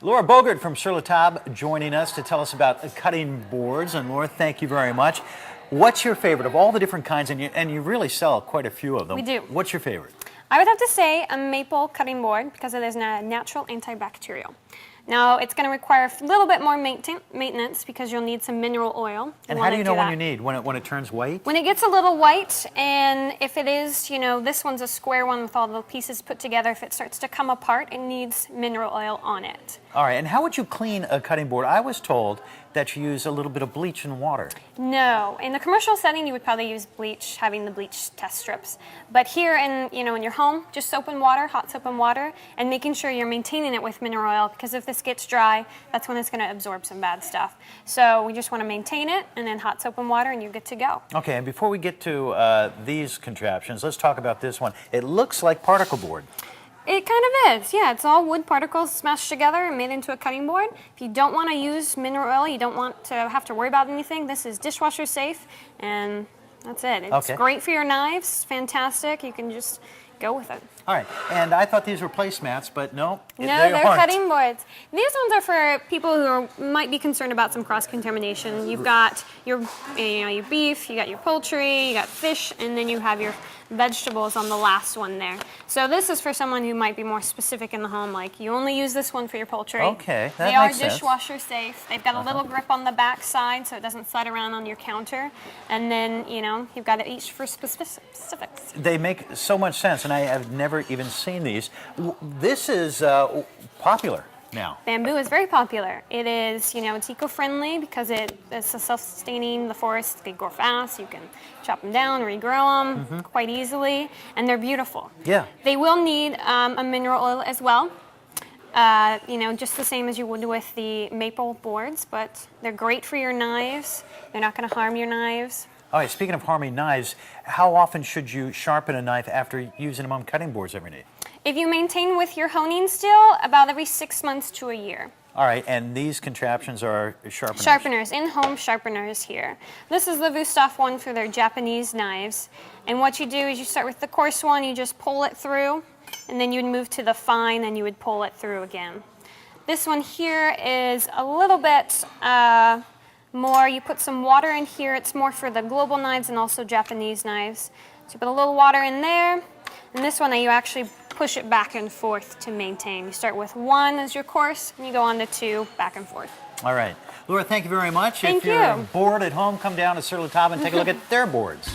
Laura Bogert from Sur La Table joining us to tell us about cutting boards. And Laura, thank you very much. What's your favorite of all the different kinds? And you really sell quite a few of them. We do. What's your favorite? I would have to say a maple cutting board because it is a natural antibacterial. Now, it's going to require a little bit more maintenance because you'll need some mineral oil. And how do you know when you need? When it turns white? When it gets a little white, and if it is, this one's a square one with all the pieces put together, if it starts to come apart, it needs mineral oil on it. All right, and how would you clean a cutting board? I was told that you use a little bit of bleach and water. No, in the commercial setting, you would probably use bleach, having the bleach test strips. But here in your home, just soap and water, hot soap and water, and making sure you're maintaining it with mineral oil, because if this gets dry, that's when it's going to absorb some bad stuff. So we just want to maintain it, and then hot soap and water, and you're good to go. Okay, and before we get to these contraptions, let's talk about this one. It looks like particle board. It kind of is, yeah. It's all wood particles smashed together and made into a cutting board. If you don't want to use mineral oil, you don't want to have to worry about anything, this is dishwasher safe, and that's it. It's great for your knives, fantastic. You can just go with it. All right, and I thought these were placemats, but no, they're cutting boards. These ones are for people who might be concerned about some cross-contamination. You've got your beef, you got your poultry, you got fish, and then you have your vegetables on the last one there. So this is for someone who might be more specific in the home, like you only use this one for your poultry. Okay, that They are makes sense. dishwasher safe. They've got a little grip on the back side so it doesn't slide around on your counter. And then, you've got it each for specifics. They make so much sense, and I have never even seen these. This is popular now. Bamboo is very popular. It is, it's eco-friendly because it's self-sustaining. The forests, they grow fast. You can chop them down, regrow them quite easily, and they're beautiful. Yeah. They will need a mineral oil as well. Just the same as you would with the maple boards, but they're great for your knives. They're not going to harm your knives. All right, speaking of harming knives, how often should you sharpen a knife after using them on cutting boards every day? If you maintain with your honing steel, about every 6 months to a year. All right, and these contraptions are sharpeners? Sharpeners, in-home sharpeners here. This is the Wüsthof one for their Japanese knives. And what you do is you start with the coarse one, you just pull it through, and then you'd move to the fine, and you would pull it through again. This one here is a little bit more, you put some water in here. It's more for the global knives and also Japanese knives. So you put a little water in there. And this one, you actually push it back and forth to maintain. You start with 1 as your course, and you go on to 2, back and forth. All right. Laura, thank you very much. Thank if you're you. bored at home, come down to Sur La Table and take a look at their boards.